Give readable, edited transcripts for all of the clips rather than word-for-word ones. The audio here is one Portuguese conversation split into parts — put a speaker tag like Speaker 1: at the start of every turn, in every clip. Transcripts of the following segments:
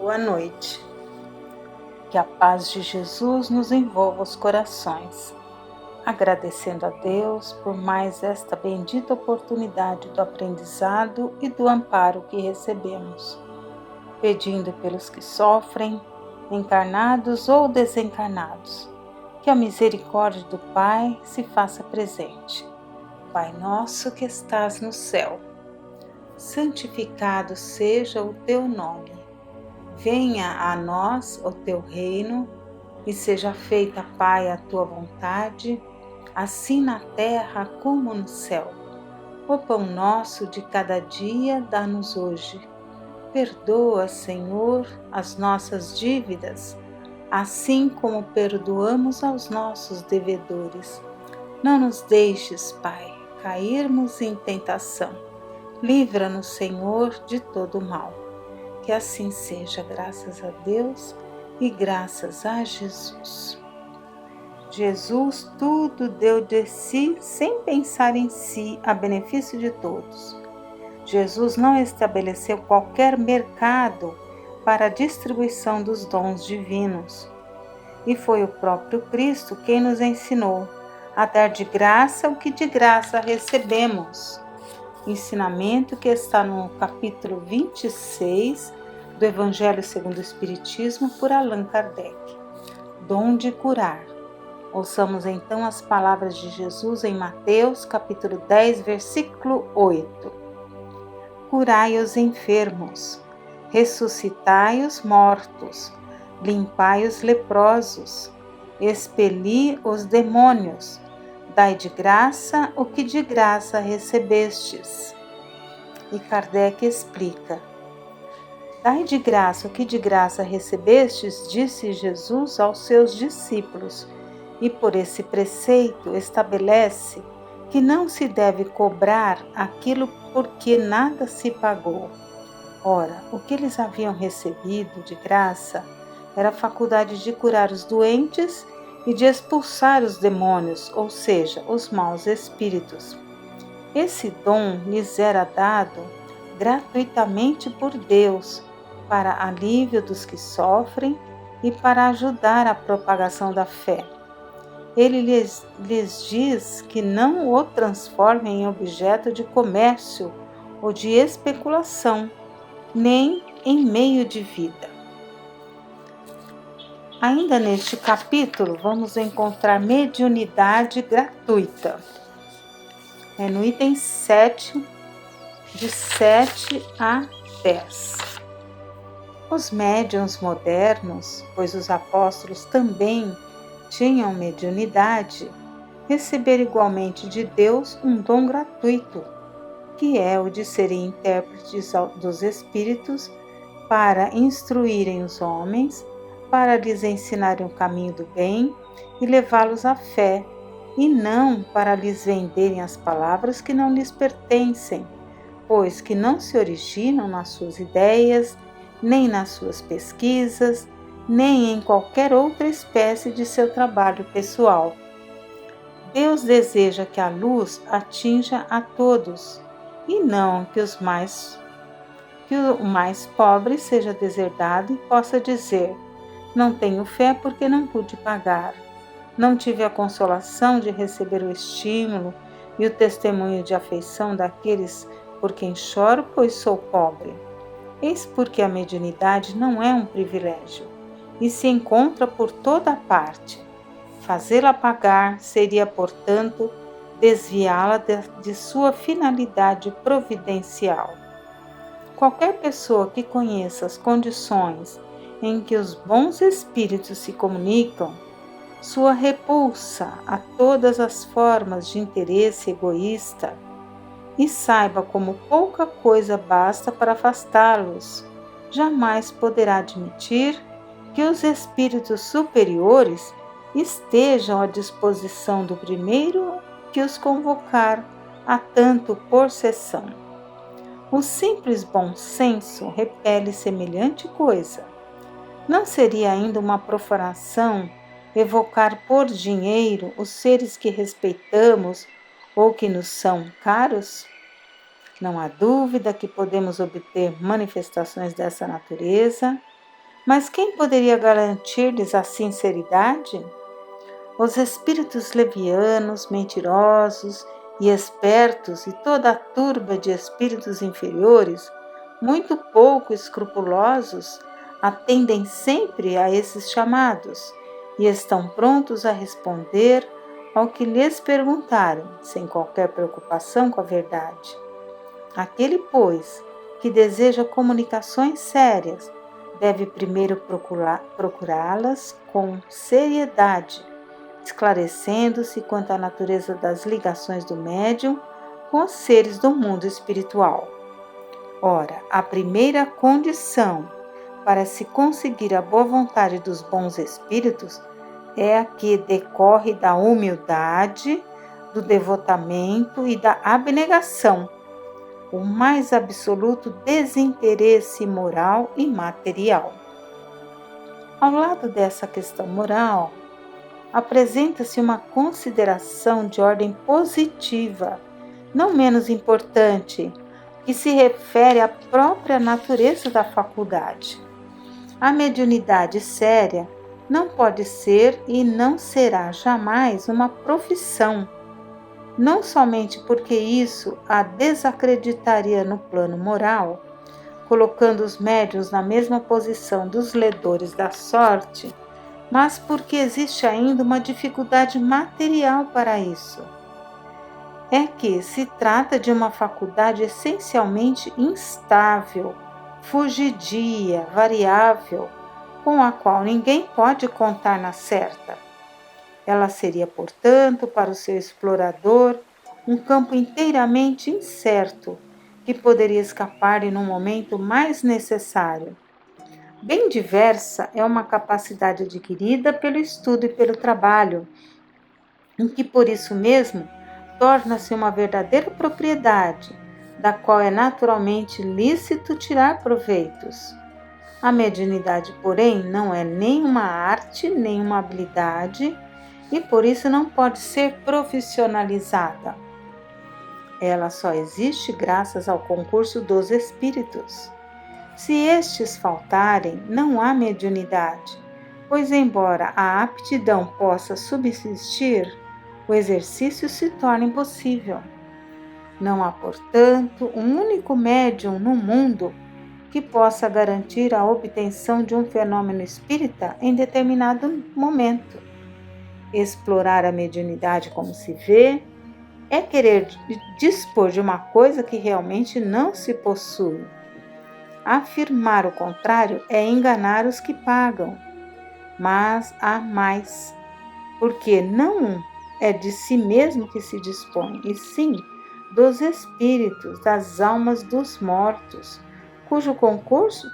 Speaker 1: Boa noite. Que a paz de Jesus nos envolva os corações. Agradecendo a Deus por mais esta bendita oportunidade do aprendizado e do amparo que recebemos. Pedindo pelos que sofrem, encarnados ou desencarnados, que a misericórdia do Pai se faça presente. Pai nosso que estás no céu, santificado seja o teu nome. Venha a nós o teu reino e seja feita, Pai, a tua vontade, assim na terra como no céu. O pão nosso de cada dia dá-nos hoje. Perdoa, Senhor, as nossas dívidas, assim como perdoamos aos nossos devedores. Não nos deixes, Pai, cairmos em tentação. Livra-nos, Senhor, de todo mal. Que assim seja, graças a Deus e graças a Jesus. Jesus tudo deu de si sem pensar em si, a benefício de todos. Jesus não estabeleceu qualquer mercado para a distribuição dos dons divinos. E foi o próprio Cristo quem nos ensinou a dar de graça o que de graça recebemos. Ensinamento que está no capítulo 26 do Evangelho segundo o Espiritismo por Allan Kardec. Dom de curar. Ouçamos então as palavras de Jesus em Mateus capítulo 10, versículo 8. Curai os enfermos, ressuscitai os mortos, limpai os leprosos, expeli os demônios, dai de graça o que de graça recebestes. E Kardec explica: dai de graça o que de graça recebestes, disse Jesus aos seus discípulos, e por esse preceito estabelece que não se deve cobrar aquilo por que nada se pagou. Ora, o que eles haviam recebido de graça era a faculdade de curar os doentes e de expulsar os demônios, ou seja, os maus espíritos. Esse dom lhes era dado gratuitamente por Deus, para alívio dos que sofrem e para ajudar a propagação da fé. Ele lhes diz que não o transformem em objeto de comércio ou de especulação, nem em meio de vida. Ainda neste capítulo, vamos encontrar mediunidade gratuita. É no item 7, de 7 a 10. Os médiuns modernos, pois os apóstolos também tinham mediunidade, receberam igualmente de Deus um dom gratuito, que é o de serem intérpretes dos Espíritos para instruírem os homens, para lhes ensinarem o caminho do bem e levá-los à fé, e não para lhes venderem as palavras que não lhes pertencem, pois que não se originam nas suas ideias, nem nas suas pesquisas, nem em qualquer outra espécie de seu trabalho pessoal. Deus deseja que a luz atinja a todos, e não que o mais pobre seja deserdado e possa dizer: não tenho fé porque não pude pagar. Não tive a consolação de receber o estímulo e o testemunho de afeição daqueles por quem choro, pois sou pobre. Eis porque a mediunidade não é um privilégio, e se encontra por toda parte. Fazê-la pagar seria, portanto, desviá-la de sua finalidade providencial. Qualquer pessoa que conheça as condições em que os bons espíritos se comunicam, sua repulsa a todas as formas de interesse egoísta, e saiba como pouca coisa basta para afastá-los, jamais poderá admitir que os espíritos superiores estejam à disposição do primeiro que os convocar a tanto por sessão. O simples bom senso repele semelhante coisa. Não seria ainda uma profanação evocar por dinheiro os seres que respeitamos ou que nos são caros? Não há dúvida que podemos obter manifestações dessa natureza Mas quem poderia garantir-lhes a sinceridade? Os espíritos levianos, mentirosos e espertos e toda a turba de espíritos inferiores, muito pouco escrupulosos, atendem sempre a esses chamados e estão prontos a responder ao que lhes perguntarem, sem qualquer preocupação com a verdade. Aquele, pois, que deseja comunicações sérias, deve primeiro procurá-las com seriedade, esclarecendo-se quanto à natureza das ligações do médium com os seres do mundo espiritual. Ora, a primeira condição para se conseguir a boa vontade dos bons espíritos é a que decorre da humildade, do devotamento e da abnegação, o mais absoluto desinteresse moral e material. Ao lado dessa questão moral, apresenta-se uma consideração de ordem positiva, não menos importante, que se refere à própria natureza da faculdade. A mediunidade séria não pode ser e não será jamais uma profissão, não somente porque isso a desacreditaria no plano moral, colocando os médiuns na mesma posição dos ledores da sorte, mas porque existe ainda uma dificuldade material para isso. É que se trata de uma faculdade essencialmente instável, fugidia, variável, com a qual ninguém pode contar na certa. Ela seria, portanto, para o seu explorador, um campo inteiramente incerto, que poderia escapar-lhe no momento mais necessário. Bem diversa é uma capacidade adquirida pelo estudo e pelo trabalho, em que por isso mesmo torna-se uma verdadeira propriedade, da qual é naturalmente lícito tirar proveitos. A mediunidade, porém, não é nem uma arte, nem uma habilidade, e por isso não pode ser profissionalizada. Ela só existe graças ao concurso dos espíritos. Se estes faltarem, não há mediunidade, pois, embora a aptidão possa subsistir, o exercício se torna impossível. Não há, portanto, um único médium no mundo que possa garantir a obtenção de um fenômeno espírita em determinado momento. Explorar a mediunidade como se vê é querer dispor de uma coisa que realmente não se possui. Afirmar o contrário é enganar os que pagam, mas há mais, porque não é de si mesmo que se dispõe, e sim dos espíritos, das almas dos mortos, cujo concurso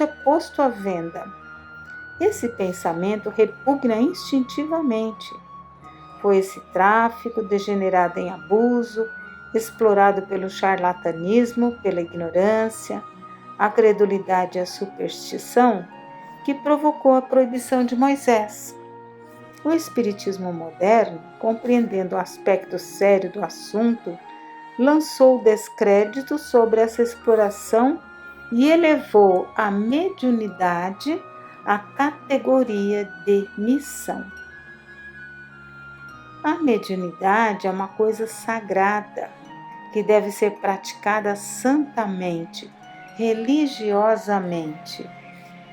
Speaker 1: é posto à venda. Esse pensamento repugna instintivamente. Foi esse tráfico, degenerado em abuso, explorado pelo charlatanismo, pela ignorância, a credulidade e a superstição, que provocou a proibição de Moisés. O espiritismo moderno, compreendendo o aspecto sério do assunto, lançou descrédito sobre essa exploração e elevou a mediunidade à categoria de missão. A mediunidade é uma coisa sagrada, que deve ser praticada santamente, religiosamente.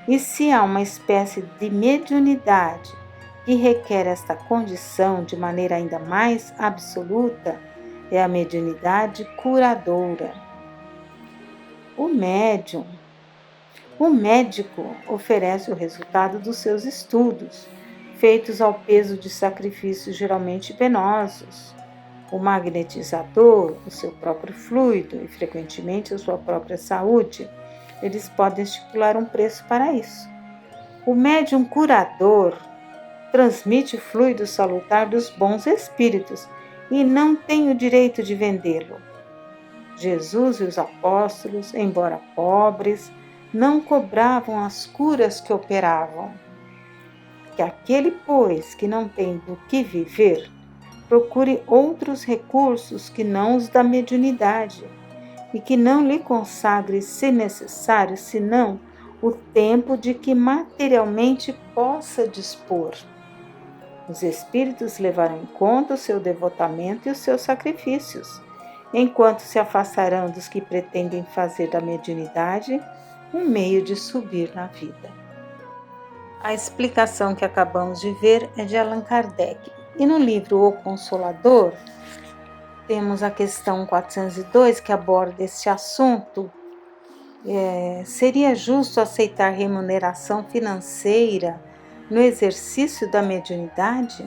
Speaker 1: E se há uma espécie de mediunidade que requer esta condição de maneira ainda mais absoluta, é a mediunidade curadora. O médico oferece o resultado dos seus estudos, feitos ao peso de sacrifícios geralmente penosos. O magnetizador, o seu próprio fluido e, frequentemente, a sua própria saúde, eles podem estipular um preço para isso. O médium curador transmite o fluido salutar dos bons espíritos e não tem o direito de vendê-lo. Jesus e os apóstolos, embora pobres, não cobravam as curas que operavam. Que aquele, pois, que não tem do que viver, procure outros recursos que não os da mediunidade, e que não lhe consagre, se necessário, senão o tempo de que materialmente possa dispor. Os espíritos levarão em conta o seu devotamento e os seus sacrifícios, enquanto se afastarão dos que pretendem fazer da mediunidade um meio de subir na vida. A explicação que acabamos de ver é de Allan Kardec. E no livro O Consolador, temos a questão 402 que aborda esse assunto. Seria justo aceitar remuneração financeira no exercício da mediunidade?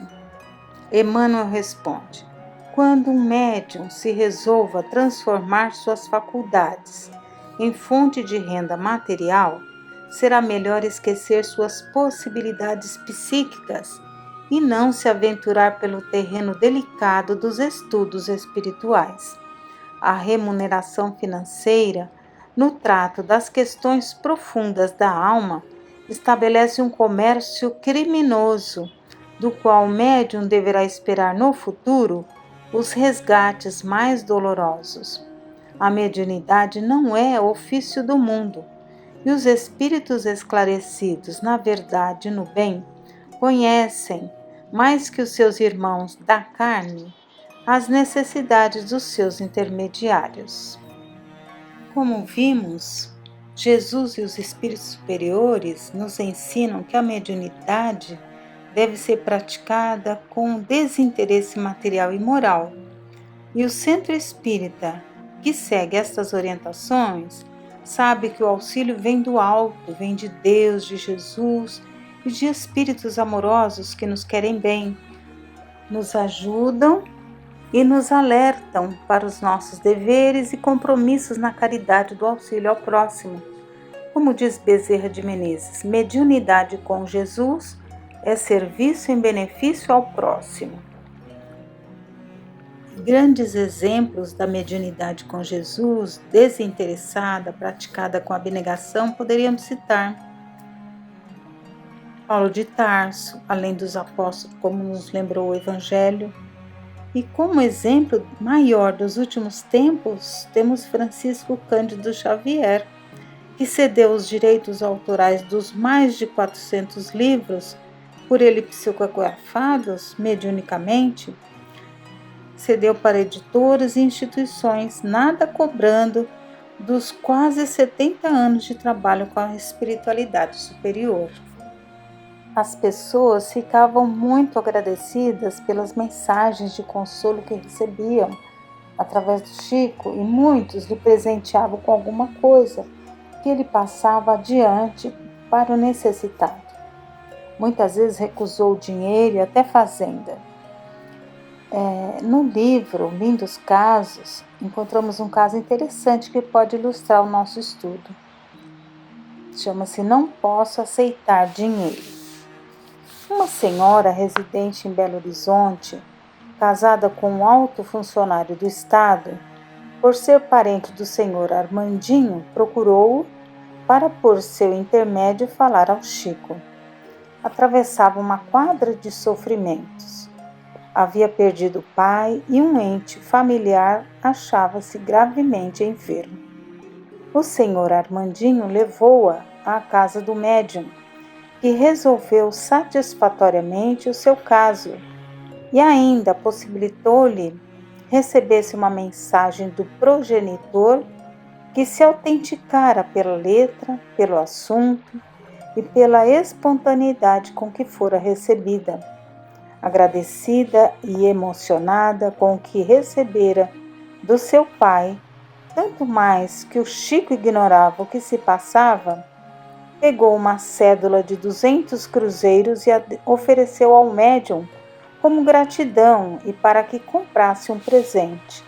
Speaker 1: Emmanuel responde: quando um médium se resolva transformar suas faculdades em fonte de renda material, será melhor esquecer suas possibilidades psíquicas e não se aventurar pelo terreno delicado dos estudos espirituais. A remuneração financeira, no trato das questões profundas da alma, estabelece um comércio criminoso, do qual o médium deverá esperar no futuro os resgates mais dolorosos. A mediunidade não é ofício do mundo, e os espíritos esclarecidos na verdade e no bem conhecem, mais que os seus irmãos da carne, as necessidades dos seus intermediários. Como vimos, Jesus e os espíritos superiores nos ensinam que a mediunidade deve ser praticada com desinteresse material e moral. E o centro espírita, que segue estas orientações, sabe que o auxílio vem do alto, vem de Deus, de Jesus e de espíritos amorosos que nos querem bem, nos ajudam e nos alertam para os nossos deveres e compromissos na caridade do auxílio ao próximo. Como diz Bezerra de Menezes, mediunidade com Jesus é serviço em benefício ao próximo. Grandes exemplos da mediunidade com Jesus, desinteressada, praticada com abnegação, poderíamos citar Paulo de Tarso, além dos apóstolos, como nos lembrou o Evangelho. E como exemplo maior dos últimos tempos, temos Francisco Cândido Xavier, que cedeu os direitos autorais dos mais de 400 livros, por ele psicografados mediunicamente, cedeu para editoras e instituições, nada cobrando dos quase 70 anos de trabalho com a espiritualidade superior. As pessoas ficavam muito agradecidas pelas mensagens de consolo que recebiam através do Chico e muitos lhe presenteavam com alguma coisa que ele passava adiante para o necessitado. Muitas vezes recusou dinheiro e até fazenda. No livro Lindos Casos, encontramos um caso interessante que pode ilustrar o nosso estudo. Chama-se Não Posso Aceitar Dinheiro. Uma senhora residente em Belo Horizonte, casada com um alto funcionário do Estado, por ser parente do senhor Armandinho, procurou-o para, por seu intermédio, falar ao Chico. Atravessava uma quadra de sofrimentos. Havia perdido o pai e um ente familiar achava-se gravemente enfermo. O senhor Armandinho levou-a à casa do médium, que resolveu satisfatoriamente o seu caso e ainda possibilitou-lhe recebesse uma mensagem do progenitor que se autenticara pela letra, pelo assunto e pela espontaneidade com que fora recebida. Agradecida e emocionada com o que recebera do seu pai, tanto mais que o Chico ignorava o que se passava, pegou uma cédula de 200 cruzeiros e a ofereceu ao médium como gratidão e para que comprasse um presente.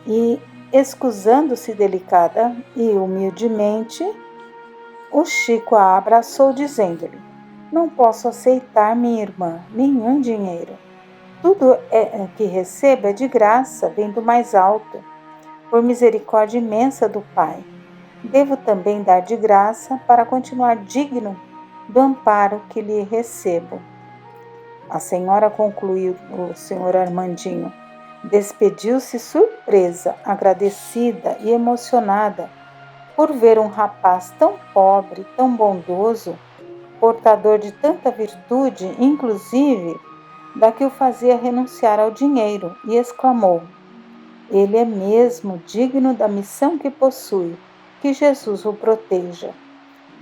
Speaker 1: E, excusando-se delicada e humildemente, o Chico a abraçou, dizendo-lhe: não posso aceitar, minha irmã, nenhum dinheiro. Tudo que recebo é de graça, vem do mais alto, por misericórdia imensa do Pai. Devo também dar de graça para continuar digno do amparo que lhe recebo. A senhora, concluiu o senhor Armandinho, despediu-se surpresa, agradecida e emocionada por ver um rapaz tão pobre, tão bondoso, portador de tanta virtude, inclusive da que o fazia renunciar ao dinheiro, e exclamou: Ele é mesmo digno da missão que possui, que Jesus o proteja.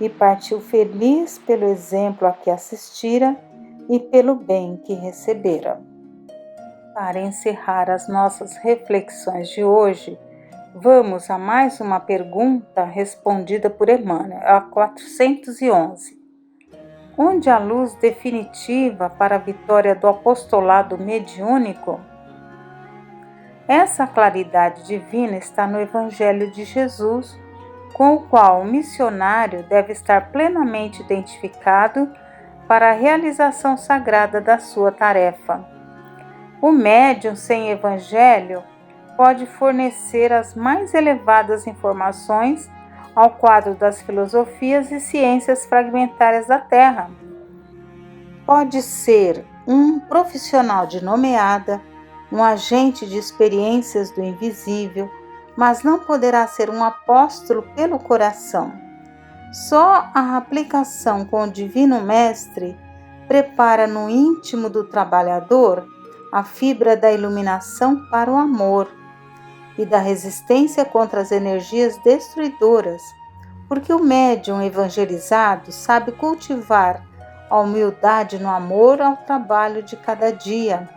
Speaker 1: E partiu feliz pelo exemplo a que assistira e pelo bem que recebera. Para encerrar as nossas reflexões de hoje, vamos a mais uma pergunta respondida por Emmanuel, a 411. Onde a luz definitiva para a vitória do apostolado mediúnico? Essa claridade divina está no Evangelho de Jesus, com o qual o missionário deve estar plenamente identificado para a realização sagrada da sua tarefa. O médium sem Evangelho pode fornecer as mais elevadas informações ao quadro das filosofias e ciências fragmentárias da Terra. Pode ser um profissional de nomeada, um agente de experiências do invisível, mas não poderá ser um apóstolo pelo coração. Só a aplicação com o Divino Mestre prepara no íntimo do trabalhador a fibra da iluminação para o amor e da resistência contra as energias destruidoras, porque o médium evangelizado sabe cultivar a humildade no amor ao trabalho de cada dia,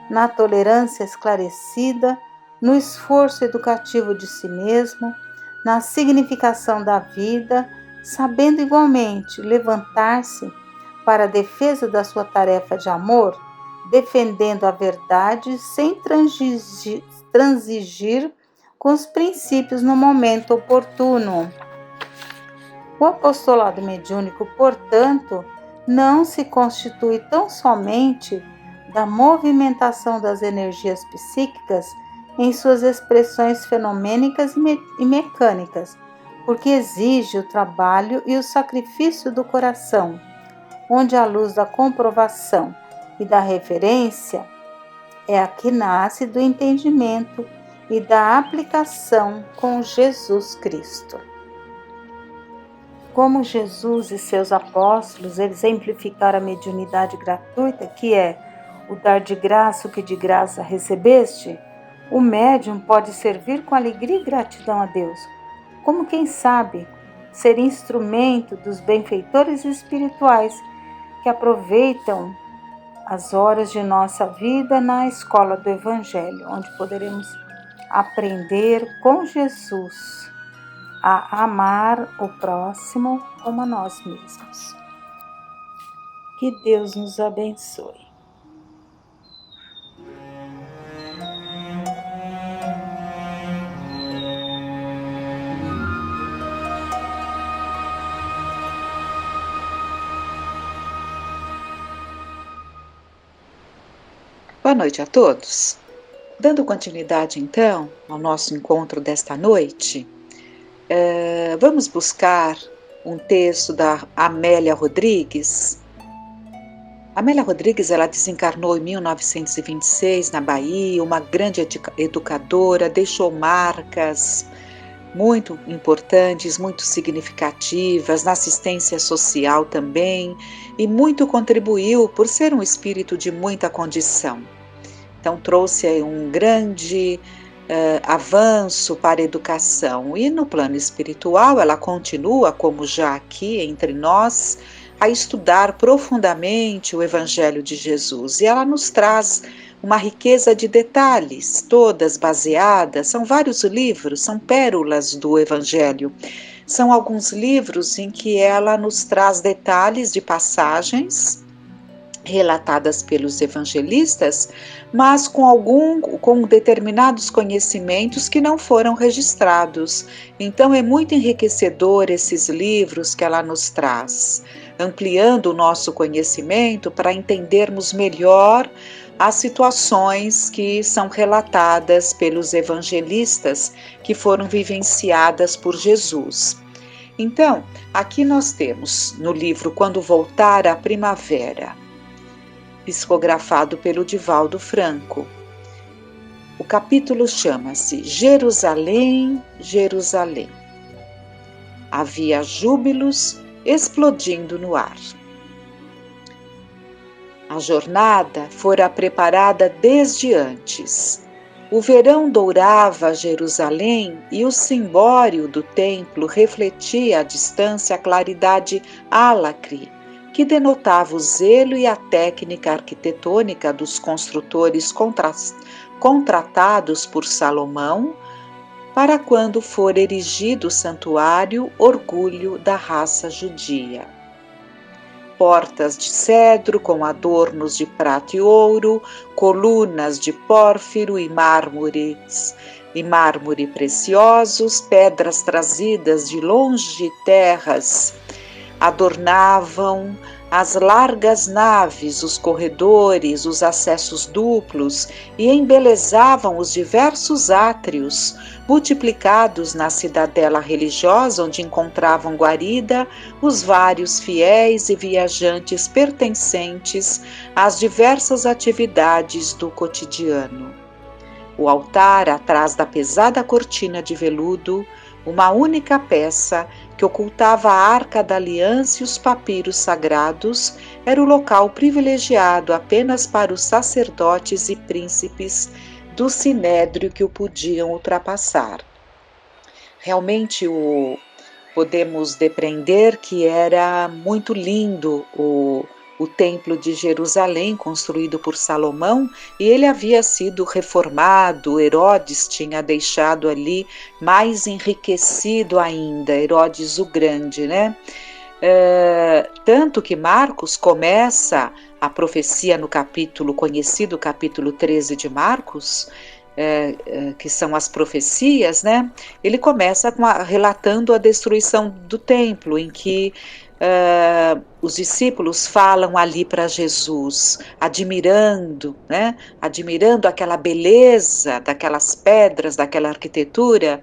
Speaker 1: na tolerância esclarecida, no esforço educativo de si mesmo, na significação da vida, sabendo igualmente levantar-se para a defesa da sua tarefa de amor, defendendo a verdade sem transigir com os princípios no momento oportuno. O apostolado mediúnico, portanto, não se constitui tão somente da movimentação das energias psíquicas em suas expressões fenomênicas e mecânicas, porque exige o trabalho e o sacrifício do coração, onde a luz da comprovação e da referência é a que nasce do entendimento e da aplicação com Jesus Cristo. Como Jesus e seus apóstolos exemplificaram a mediunidade gratuita, que é o dar de graça o que de graça recebeste, o médium pode servir com alegria e gratidão a Deus, como quem sabe ser instrumento dos benfeitores espirituais que aproveitam as horas de nossa vida na escola do Evangelho, onde poderemos aprender com Jesus a amar o próximo como a nós mesmos. Que Deus nos abençoe.
Speaker 2: Boa noite a todos. Dando continuidade, então, ao nosso encontro desta noite, vamos buscar um texto da Amélia Rodrigues. Amélia Rodrigues, ela desencarnou em 1926 na Bahia, uma grande educadora, deixou marcas muito importantes, muito significativas, na assistência social também, e muito contribuiu por ser um espírito de muita condição. Então trouxe um grande avanço para a educação, e no plano espiritual ela continua, como já aqui entre nós, a estudar profundamente o Evangelho de Jesus, e ela nos traz uma riqueza de detalhes, todas baseadas, são vários livros, são pérolas do Evangelho, são alguns livros em que ela nos traz detalhes de passagens relatadas pelos evangelistas, mas com determinados conhecimentos que não foram registrados. Então é muito enriquecedor esses livros que ela nos traz, ampliando o nosso conhecimento para entendermos melhor as situações que são relatadas pelos evangelistas, que foram vivenciadas por Jesus. Então, aqui nós temos no livro Quando Voltar a Primavera, psicografado pelo Divaldo Franco. O capítulo chama-se Jerusalém, Jerusalém. Havia júbilos explodindo no ar. A jornada fora preparada desde antes. O verão dourava Jerusalém e o cimbório do templo refletia à distância a claridade álacre, que denotava o zelo e a técnica arquitetônica dos construtores contratados por Salomão para quando for erigido o santuário, orgulho da raça judia. Portas de cedro com adornos de prata e ouro, colunas de pórfiro e mármore preciosos, pedras trazidas de longe terras, adornavam as largas naves, os corredores, os acessos duplos e embelezavam os diversos átrios, multiplicados na cidadela religiosa onde encontravam guarida os vários fiéis e viajantes pertencentes às diversas atividades do cotidiano. O altar, atrás da pesada cortina de veludo, uma única peça que ocultava a Arca da Aliança e os papiros sagrados, era o local privilegiado apenas para os sacerdotes e príncipes do sinédrio que o podiam ultrapassar. Realmente podemos depreender que era muito lindo o templo de Jerusalém, construído por Salomão, e ele havia sido reformado. Herodes tinha deixado ali mais enriquecido ainda, Herodes o Grande, né? Tanto que Marcos começa a profecia no conhecido capítulo 13 de Marcos, que são as profecias, né? Ele começa relatando a destruição do templo, em que os discípulos falam ali para Jesus, admirando, né? Admirando aquela beleza daquelas pedras, daquela arquitetura,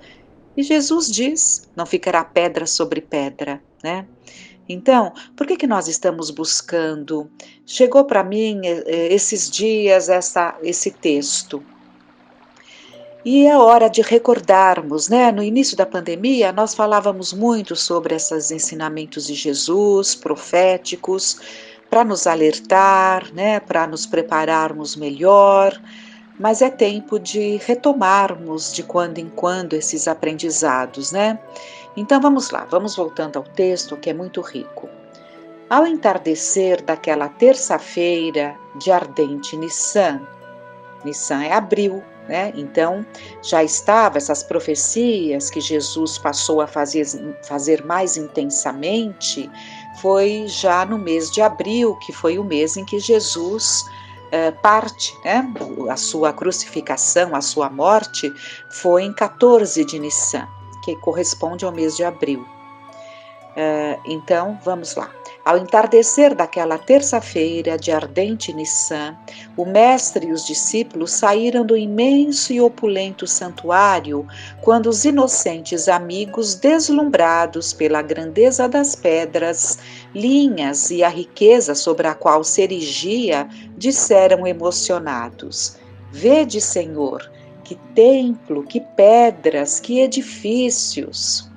Speaker 2: e Jesus diz, não ficará pedra sobre pedra, né? Então, por que nós estamos buscando? Chegou para mim esses dias esse texto. E é hora de recordarmos, né? No início da pandemia, nós falávamos muito sobre esses ensinamentos de Jesus, proféticos, para nos alertar, né? Para nos prepararmos melhor, mas é tempo de retomarmos de quando em quando esses aprendizados, né? Então vamos lá, vamos voltando ao texto que é muito rico. Ao entardecer daquela terça-feira de ardente Nissan é abril, né? Então já estava essas profecias que Jesus passou a fazer mais intensamente, foi já no mês de abril, que foi o mês em que Jesus parte, né? A sua crucificação, a sua morte foi em 14 de Nissan, que corresponde ao mês de abril. Então, vamos lá. Ao entardecer daquela terça-feira de ardente Nissan, o mestre e os discípulos saíram do imenso e opulento santuário, quando os inocentes amigos, deslumbrados pela grandeza das pedras, linhas e a riqueza sobre a qual se erigia, disseram emocionados: "Vede, Senhor, que templo, que pedras, que edifícios!"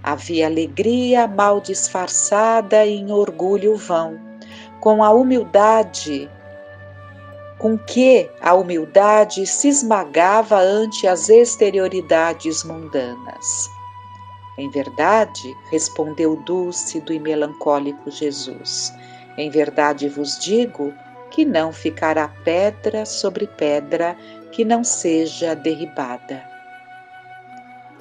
Speaker 2: Havia alegria mal disfarçada em orgulho vão, com que a humildade se esmagava ante as exterioridades mundanas. Em verdade, respondeu dúcido e melancólico Jesus, em verdade vos digo que não ficará pedra sobre pedra que não seja derribada.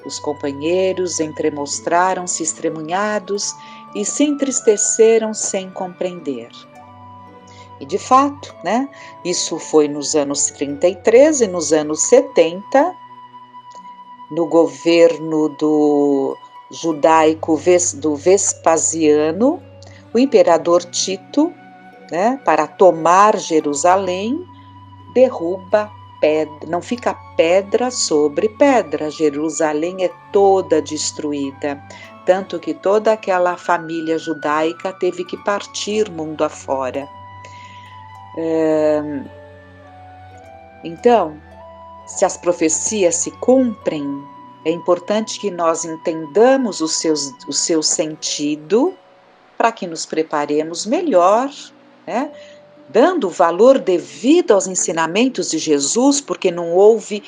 Speaker 2: Os companheiros entremostraram-se estremunhados e se entristeceram sem compreender. E de fato, né, isso foi nos anos 33 e nos anos 70, no governo do judaico do Vespasiano, o imperador Tito, né, para tomar Jerusalém, derruba pedra, não fica pedra sobre pedra. Jerusalém é toda destruída, tanto que toda aquela família judaica teve que partir mundo afora. Então, se as profecias se cumprem, É importante que nós entendamos o seu sentido para que nos preparemos melhor, né? Dando o valor devido aos ensinamentos de Jesus, porque não houve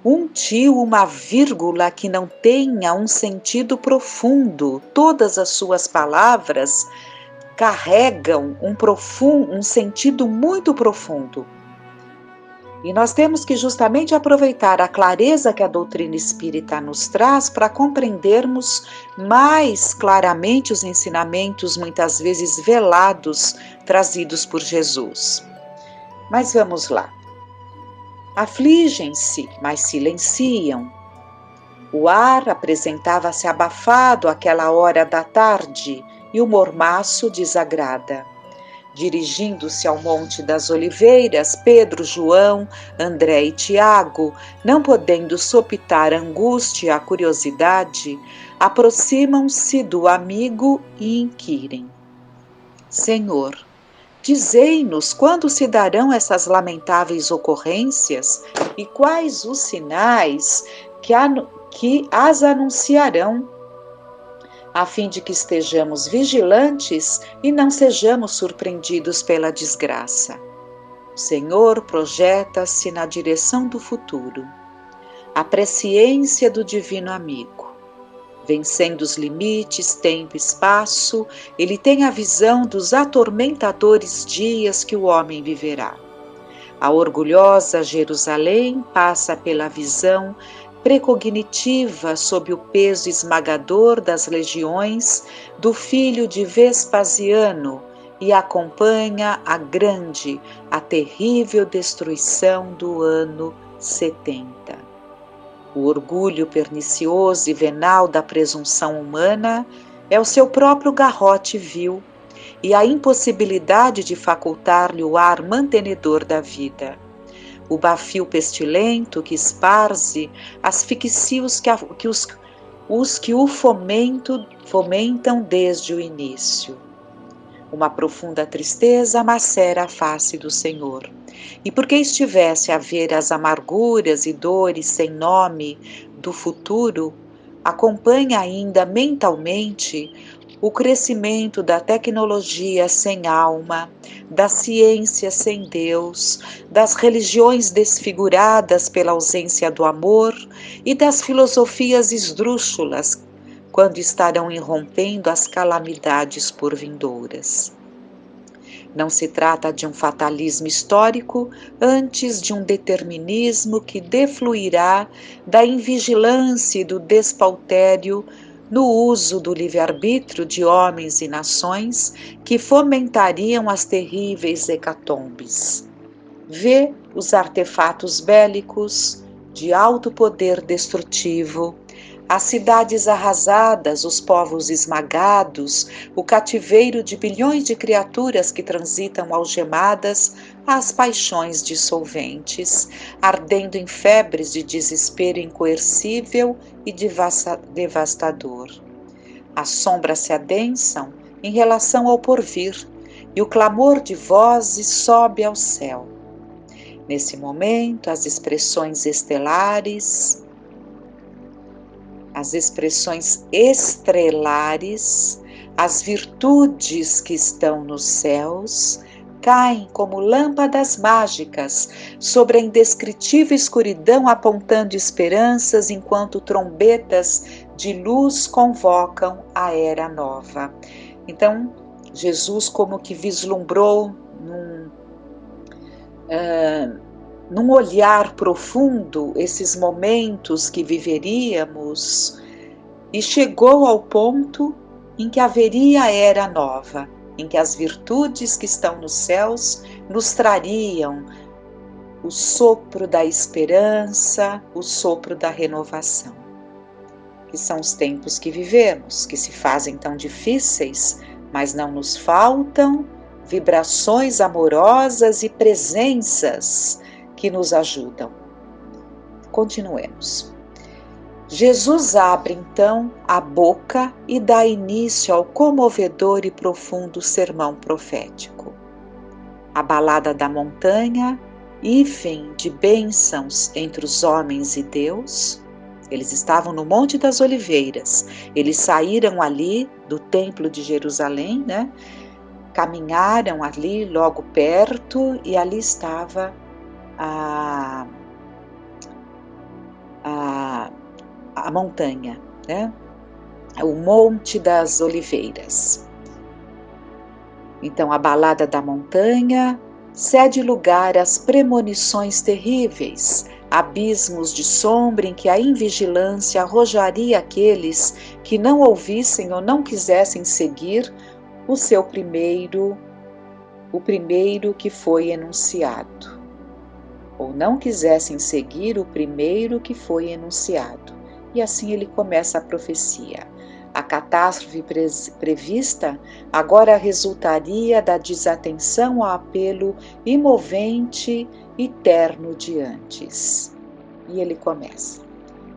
Speaker 2: um tio, uma vírgula que não tenha um sentido profundo. Todas as suas palavras carregam um sentido muito profundo. E nós temos que justamente aproveitar a clareza que a doutrina espírita nos traz para compreendermos mais claramente os ensinamentos, muitas vezes velados, trazidos por Jesus. Mas vamos lá. Afligem-se, mas silenciam. O ar apresentava-se abafado àquela hora da tarde e o mormaço desagrada. Dirigindo-se ao Monte das Oliveiras, Pedro, João, André e Tiago, não podendo sopitar a angústia e a curiosidade, aproximam-se do amigo e inquirem: Senhor, dizei-nos quando se darão essas lamentáveis ocorrências e quais os sinais que as anunciarão, a fim de que estejamos vigilantes e não sejamos surpreendidos pela desgraça. O Senhor projeta-se na direção do futuro. A presciência do Divino Amigo. Vencendo os limites, tempo e espaço, ele tem a visão dos atormentadores dias que o homem viverá. A orgulhosa Jerusalém passa pela visão precognitiva sob o peso esmagador das legiões do filho de Vespasiano e acompanha a terrível destruição do ano 70. O orgulho pernicioso e venal da presunção humana é o seu próprio garrote vil e a impossibilidade de facultar-lhe o ar mantenedor da vida. O bafio pestilento que esparze asfixios que o fomentam desde o início. Uma profunda tristeza macera a face do Senhor. E porque estivesse a ver as amarguras e dores sem nome do futuro, acompanha ainda mentalmente o crescimento da tecnologia sem alma, da ciência sem Deus, das religiões desfiguradas pela ausência do amor e das filosofias esdrúxulas, quando estarão irrompendo as calamidades por vindouras. Não se trata de um fatalismo histórico, antes de um determinismo que defluirá da invigilância e do despautério no uso do livre-arbítrio de homens e nações que fomentariam as terríveis hecatombes. Vê os artefatos bélicos de alto poder destrutivo, as cidades arrasadas, os povos esmagados, o cativeiro de bilhões de criaturas que transitam algemadas às paixões dissolventes, ardendo em febres de desespero incoercível e devastador. As sombras se adensam em relação ao porvir e o clamor de vozes sobe ao céu. Nesse momento, as expressões estelares, as expressões estrelares, as virtudes que estão nos céus, caem como lâmpadas mágicas sobre a indescritível escuridão, apontando esperanças, enquanto trombetas de luz convocam a era nova. Então, Jesus como que vislumbrou num olhar profundo esses momentos que viveríamos e chegou ao ponto em que haveria a era nova, em que as virtudes que estão nos céus nos trariam o sopro da esperança, o sopro da renovação. Que são os tempos que vivemos, que se fazem tão difíceis, mas não nos faltam vibrações amorosas e presenças que nos ajudam. Continuemos. Jesus abre então a boca e dá início ao comovedor e profundo sermão profético. A balada da montanha, hífen de bênçãos entre os homens e Deus, Eles estavam no Monte das Oliveiras. Eles saíram ali do Templo de Jerusalém, né? Caminharam ali logo perto e ali estava a montanha, né? O Monte das Oliveiras. Então, a balada da montanha cede lugar às premonições terríveis, abismos de sombra em que a invigilância arrojaria aqueles que não ouvissem ou não quisessem seguir o primeiro que foi enunciado, ou não quisessem seguir o primeiro que foi enunciado. E assim ele começa a profecia. A catástrofe prevista agora resultaria da desatenção ao apelo imovente e terno de antes. E ele começa: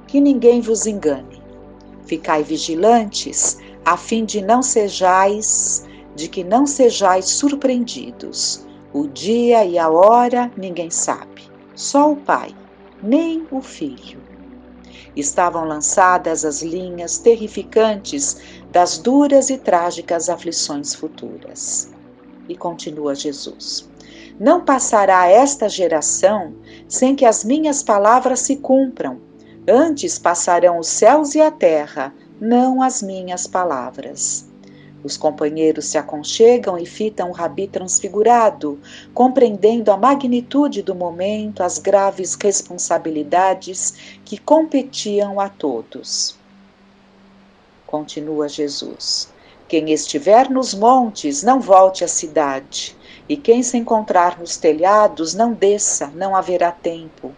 Speaker 2: que ninguém vos engane, ficai vigilantes, a fim de que não sejais surpreendidos. O dia e a hora ninguém sabe, só o Pai, nem o Filho. Estavam lançadas as linhas terrificantes das duras e trágicas aflições futuras. E continua Jesus: não passará esta geração sem que as minhas palavras se cumpram. Antes passarão os céus e a terra, não as minhas palavras. Os companheiros se aconchegam e fitam o Rabi transfigurado, compreendendo a magnitude do momento, as graves responsabilidades que competiam a todos. Continua Jesus: quem estiver nos montes, não volte à cidade, e quem se encontrar nos telhados, não desça, não haverá tempo.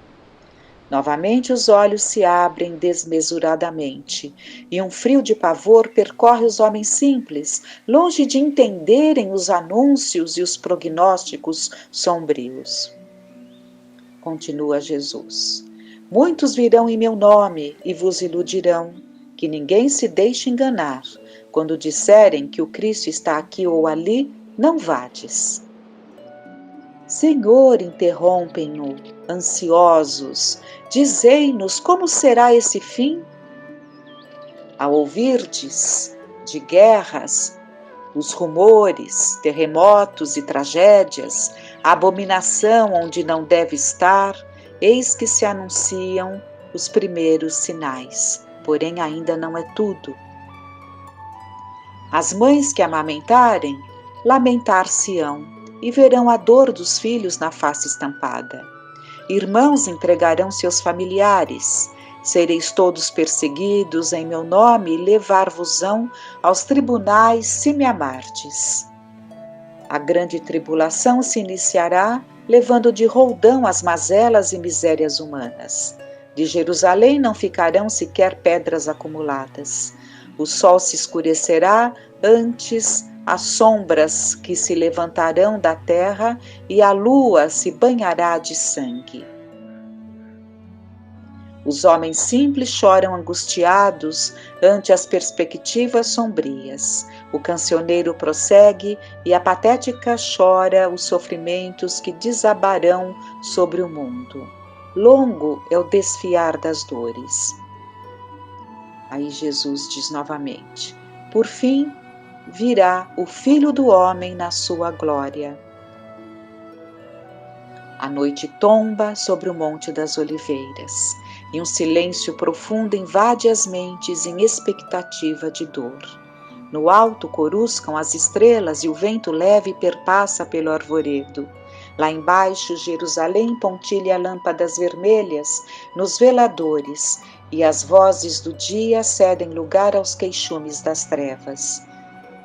Speaker 2: Novamente os olhos se abrem desmesuradamente, e um frio de pavor percorre os homens simples, longe de entenderem os anúncios e os prognósticos sombrios. Continua Jesus: muitos virão em meu nome e vos iludirão, que ninguém se deixe enganar. Quando disserem que o Cristo está aqui ou ali, não vades. Senhor, interrompem-no, ansiosos, dizei-nos como será esse fim? Ao ouvirdes de guerras, os rumores, terremotos e tragédias, a abominação onde não deve estar, eis que se anunciam os primeiros sinais, porém ainda não é tudo. As mães que amamentarem, lamentar-se-ão, e verão a dor dos filhos na face estampada. Irmãos entregarão seus familiares, sereis todos perseguidos em meu nome e levar-vos-ão aos tribunais se me amardes. A grande tribulação se iniciará levando de roldão as mazelas e misérias humanas. De Jerusalém não ficarão sequer pedras acumuladas. O sol se escurecerá antes as sombras que se levantarão da terra e a lua se banhará de sangue. Os homens simples choram angustiados ante as perspectivas sombrias. O cancioneiro prossegue e a patética chora os sofrimentos que desabarão sobre o mundo. Longo é o desfiar das dores. Aí Jesus diz novamente: por fim, virá o Filho do Homem na sua glória. A noite tomba sobre o Monte das Oliveiras, e um silêncio profundo invade as mentes em expectativa de dor. No alto coruscam as estrelas e o vento leve perpassa pelo arvoredo. Lá embaixo, Jerusalém pontilha lâmpadas vermelhas nos veladores, e as vozes do dia cedem lugar aos queixumes das trevas.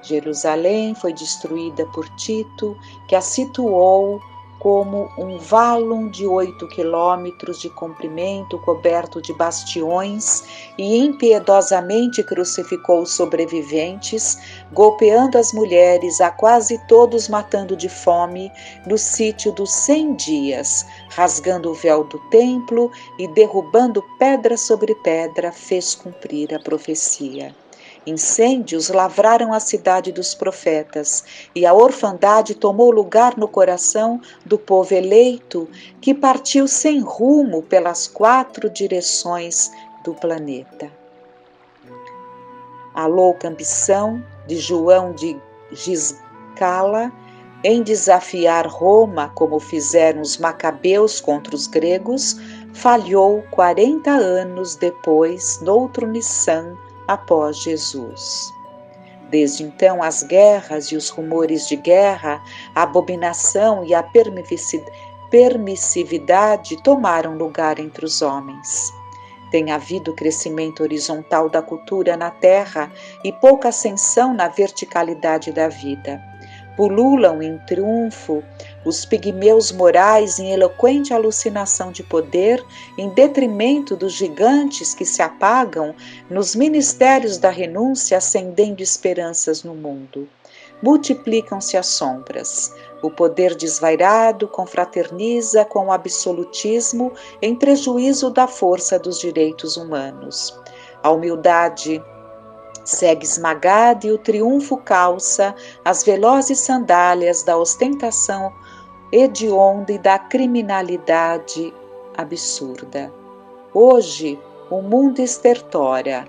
Speaker 2: Jerusalém foi destruída por Tito, que a situou como um válum de 8 quilômetros de comprimento coberto de bastiões e impiedosamente crucificou os sobreviventes, golpeando as mulheres, a quase todos matando de fome, no sítio dos 100 dias, rasgando o véu do templo e derrubando pedra sobre pedra, fez cumprir a profecia. Incêndios lavraram a cidade dos profetas, e a orfandade tomou lugar no coração do povo eleito, que partiu sem rumo pelas 4 direções do planeta. A louca ambição de João de Giscala em desafiar Roma, como fizeram os macabeus contra os gregos, falhou 40 anos depois, noutro Nissan, após Jesus. Desde então, as guerras e os rumores de guerra, a abominação e a permissividade tomaram lugar entre os homens. Tem havido crescimento horizontal da cultura na Terra e pouca ascensão na verticalidade da vida. Pululam em triunfo os pigmeus morais em eloquente alucinação de poder, em detrimento dos gigantes que se apagam nos ministérios da renúncia, acendendo esperanças no mundo. Multiplicam-se as sombras. O poder desvairado confraterniza com o absolutismo em prejuízo da força dos direitos humanos. A humildade segue esmagada e o triunfo calça as velozes sandálias da ostentação hedionda e da criminalidade absurda. Hoje, o mundo estertora.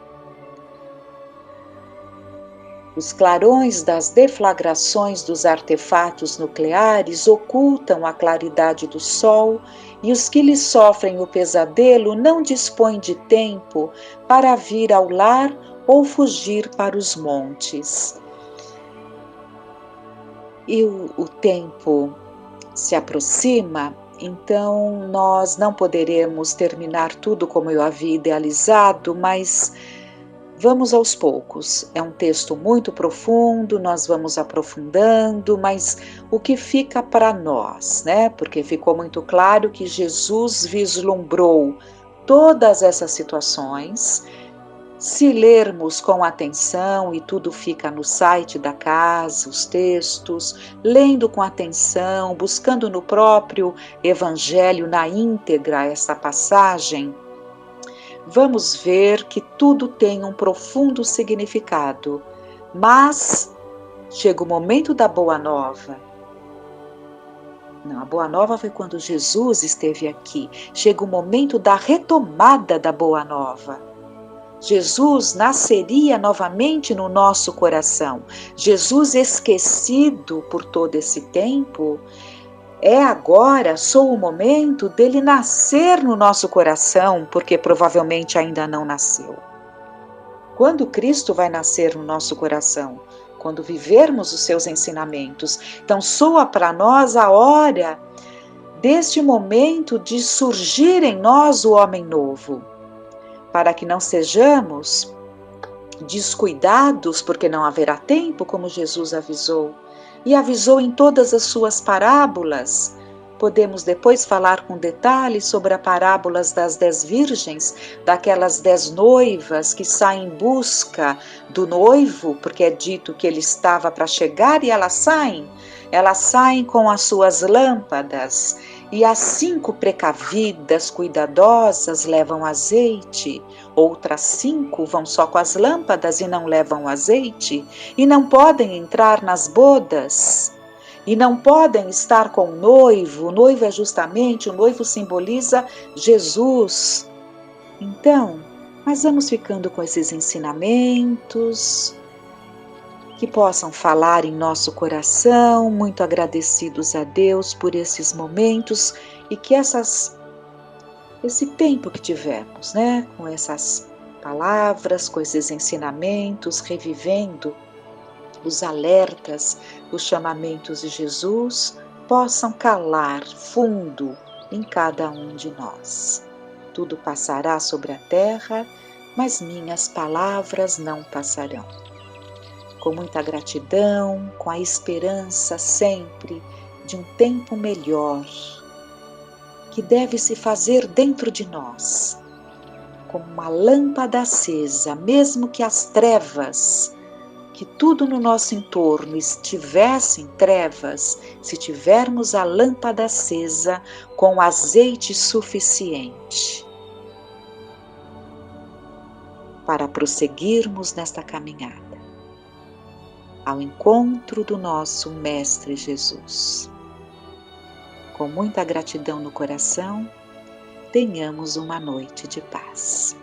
Speaker 2: Os clarões das deflagrações dos artefatos nucleares ocultam a claridade do sol e os que lhe sofrem o pesadelo não dispõem de tempo para vir ao lar ou fugir para os montes. E o tempo se aproxima, então nós não poderemos terminar tudo como eu havia idealizado, mas vamos aos poucos. É um texto muito profundo, nós vamos aprofundando, mas o que fica para nós, né? Porque ficou muito claro que Jesus vislumbrou todas essas situações. Se lermos com atenção, e tudo fica no site da casa, os textos, lendo com atenção, buscando no próprio Evangelho, na íntegra, essa passagem, vamos ver que tudo tem um profundo significado. Mas chega o momento da Boa Nova. Não, a Boa Nova foi quando Jesus esteve aqui. Chega o momento da retomada da Boa Nova. Jesus nasceria novamente no nosso coração. Jesus, esquecido por todo esse tempo, sou o momento dele nascer no nosso coração, porque provavelmente ainda não nasceu. Quando Cristo vai nascer no nosso coração? Quando vivermos os seus ensinamentos. Então soa para nós a hora deste momento de surgir em nós o homem novo. Para que não sejamos descuidados, porque não haverá tempo, como Jesus avisou, e avisou em todas as suas parábolas. Podemos depois falar com detalhes sobre as parábolas das 10 virgens, daquelas 10 noivas que saem em busca do noivo, porque é dito que ele estava para chegar, e elas saem com as suas lâmpadas, e as 5 precavidas, cuidadosas, levam azeite. Outras 5 vão só com as lâmpadas e não levam azeite, e não podem entrar nas bodas, e não podem estar com o noivo. O noivo o noivo simboliza Jesus. Então, nós vamos ficando com esses ensinamentos, que possam falar em nosso coração, muito agradecidos a Deus por esses momentos, e que esse tempo que tivemos, né, com essas palavras, com esses ensinamentos, revivendo os alertas, os chamamentos de Jesus, possam calar fundo em cada um de nós. Tudo passará sobre a terra, mas minhas palavras não passarão. Com muita gratidão, com a esperança sempre de um tempo melhor, que deve se fazer dentro de nós, como uma lâmpada acesa, mesmo que as trevas, que tudo no nosso entorno estivesse em trevas, se tivermos a lâmpada acesa com azeite suficiente para prosseguirmos nesta caminhada ao encontro do nosso Mestre Jesus. Com muita gratidão no coração, tenhamos uma noite de paz.